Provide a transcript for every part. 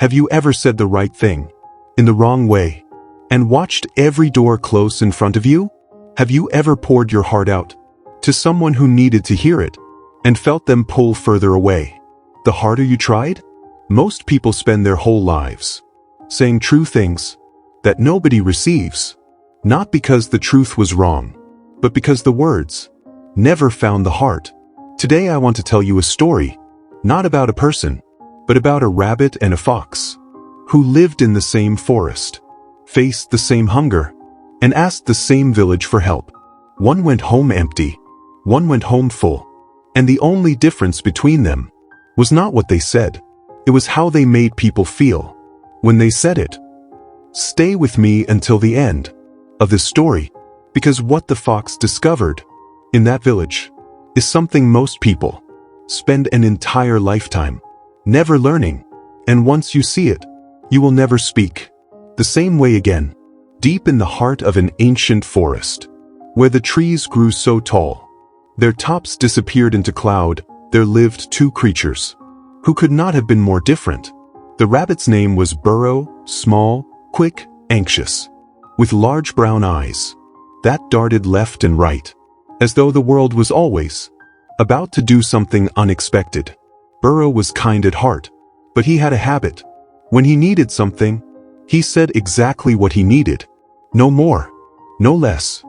Have you ever said the right thing in the wrong way and watched every door close in front of you? Have you ever poured your heart out to someone who needed to hear it and felt them pull further away the harder you tried? Most people spend their whole lives saying true things that nobody receives, not because the truth was wrong, but because the words never found the heart. Today I want to tell you a story, not about a person, but about a rabbit and a fox who lived in the same forest, faced the same hunger, and asked the same village for help. One went home empty, one went home full, and the only difference between them was not what they said, it was how they made people feel when they said it. Stay with me until the end of this story, because what the fox discovered in that village is something most people spend an entire lifetime never learning, and once you see it, you will never speak the same way again. Deep in the heart of an ancient forest, where the trees grew so tall, their tops disappeared into cloud, there lived two creatures who could not have been more different. The rabbit's name was Boro, small, quick, anxious, with large brown eyes that darted left and right, as though the world was always about to do something unexpected. Boro was kind at heart, but he had a habit. When he needed something, he said exactly what he needed. No more, no less.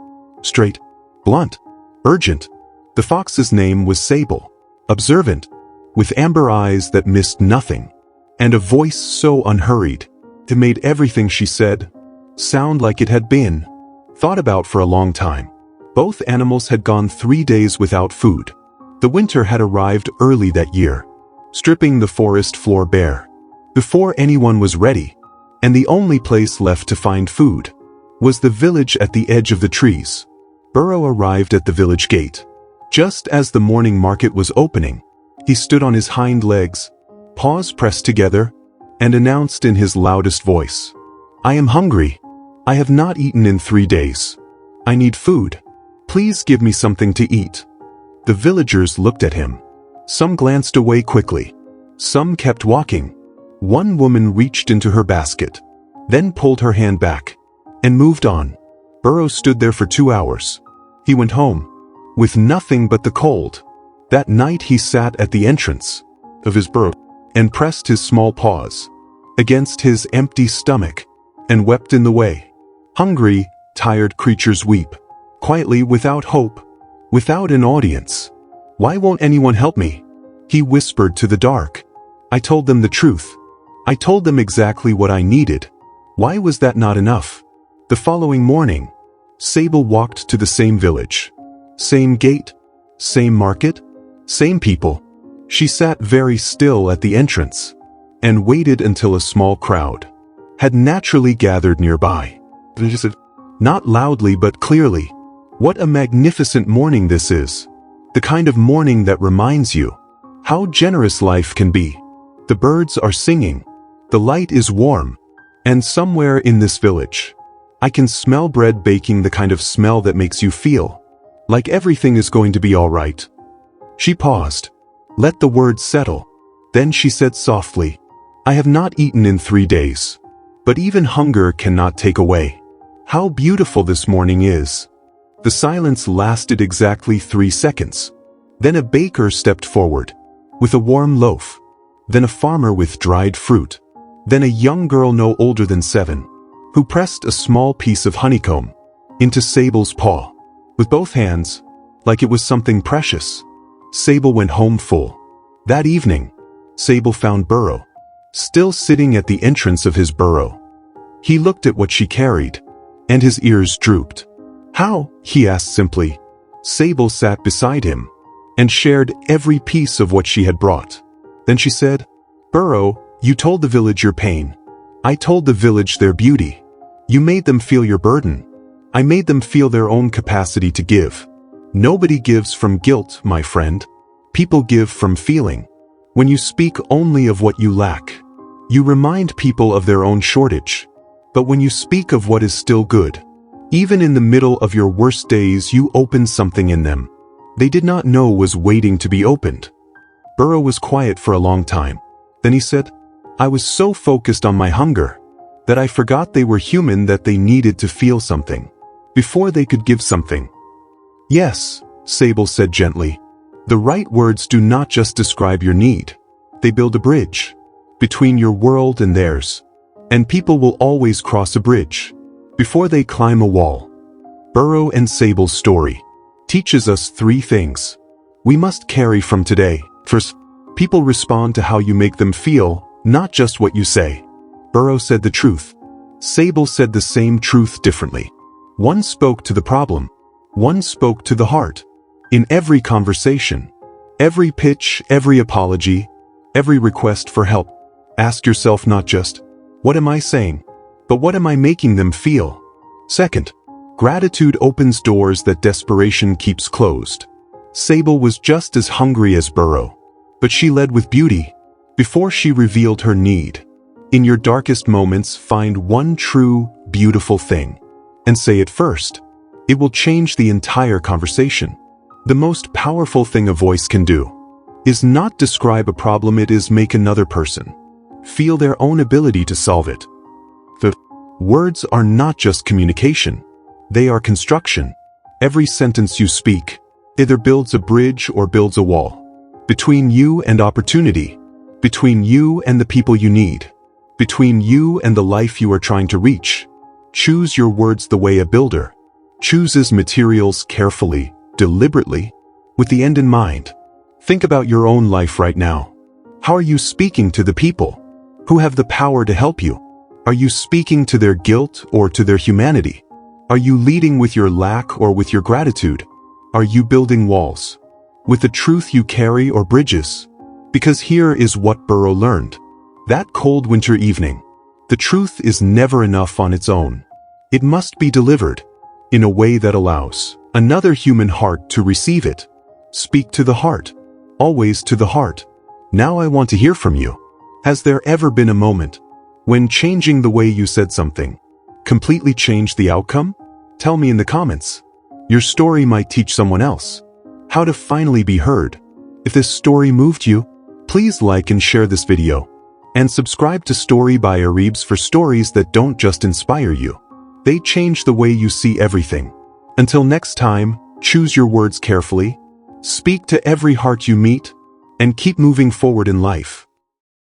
Straight, blunt, urgent. The fox's name was Sable, observant, with amber eyes that missed nothing, and a voice so unhurried it made everything she said sound like it had been thought about for a long time. Both animals had gone 3 days without food. The winter had arrived early that year, stripping the forest floor bare before anyone was ready, and the only place left to find food was the village at the edge of the trees. Boro arrived at the village gate. Just as the morning market was opening, he stood on his hind legs, paws pressed together, and announced in his loudest voice, "I am hungry. I have not eaten in 3 days. I need food. Please give me something to eat." The villagers looked at him. Some glanced away quickly. Some kept walking. One woman reached into her basket, then pulled her hand back, and moved on. Boro stood there for 2 hours. He went home with nothing but the cold. That night he sat at the entrance of his burrow and pressed his small paws against his empty stomach and wept in the way. Hungry, tired creatures weep, quietly, without hope, without an audience. "Why won't anyone help me?" he whispered to the dark. "I told them the truth. I told them exactly what I needed. Why was that not enough?" The following morning, Sable walked to the same village. Same gate, same market, same people. She sat very still at the entrance and waited until a small crowd had naturally gathered nearby. She said, not loudly but clearly, "What a magnificent morning this is. The kind of morning that reminds you how generous life can be. The birds are singing, the light is warm, and somewhere in this village, I can smell bread baking, the kind of smell that makes you feel like everything is going to be all right." She paused, let the words settle. Then she said softly, "I have not eaten in 3 days, but even hunger cannot take away how beautiful this morning is." The silence lasted exactly 3 seconds. Then a baker stepped forward with a warm loaf, then a farmer with dried fruit, then a young girl no older than 7, who pressed a small piece of honeycomb into Sable's paw with both hands, like it was something precious. Sable went home full. That evening, Sable found Boro still sitting at the entrance of his burrow. He looked at what she carried, and his ears drooped. "How?" he asked simply. Sable sat beside him and shared every piece of what she had brought. Then she said, "Boro, you told the village your pain. I told the village their beauty. You made them feel your burden. I made them feel their own capacity to give. Nobody gives from guilt, my friend. People give from feeling. When you speak only of what you lack, you remind people of their own shortage. But when you speak of what is still good, even in the middle of your worst days, you open something in them they did not know was waiting to be opened." Boro was quiet for a long time. Then he said, I was so focused on my hunger that I forgot they were human, that they needed to feel something before they could give something. Yes, Sable said gently. The right words do not just describe your need. They build a bridge between your world and theirs. And people will always cross a bridge before they climb a wall. Boro and Sable's story teaches us 3 things we must carry from today. First, people respond to how you make them feel, not just what you say. Boro said the truth. Sable said the same truth differently. One spoke to the problem. One spoke to the heart. In every conversation, every pitch, every apology, every request for help, ask yourself not just, what am I saying, but what am I making them feel? Second, gratitude opens doors that desperation keeps closed. Sable was just as hungry as Boro, but she led with beauty before she revealed her need. In your darkest moments, find one true, beautiful thing and say it first. It will change the entire conversation. The most powerful thing a voice can do is not describe a problem, it is make another person feel their own ability to solve it. The words are not just communication, they are construction. Every sentence you speak either builds a bridge or builds a wall between you and opportunity, between you and the people you need, between you and the life you are trying to reach. Choose your words the way a builder chooses materials, carefully, deliberately, with the end in mind. Think about your own life right now. How are you speaking to the people who have the power to help you? Are you speaking to their guilt or to their humanity? Are you leading with your lack or with your gratitude? Are you building walls with the truth you carry or bridges? Because here is what Boro learned. That cold winter evening, the truth is never enough on its own. It must be delivered in a way that allows another human heart to receive it. Speak to the heart, always to the heart. Now I want to hear from you. Has there ever been a moment when changing the way you said something completely changed the outcome? Tell me in the comments. Your story might teach someone else how to finally be heard. If this story moved you, please like and share this video. And subscribe to Story by Aribs for stories that don't just inspire you. They change the way you see everything. Until next time, choose your words carefully, speak to every heart you meet, and keep moving forward in life.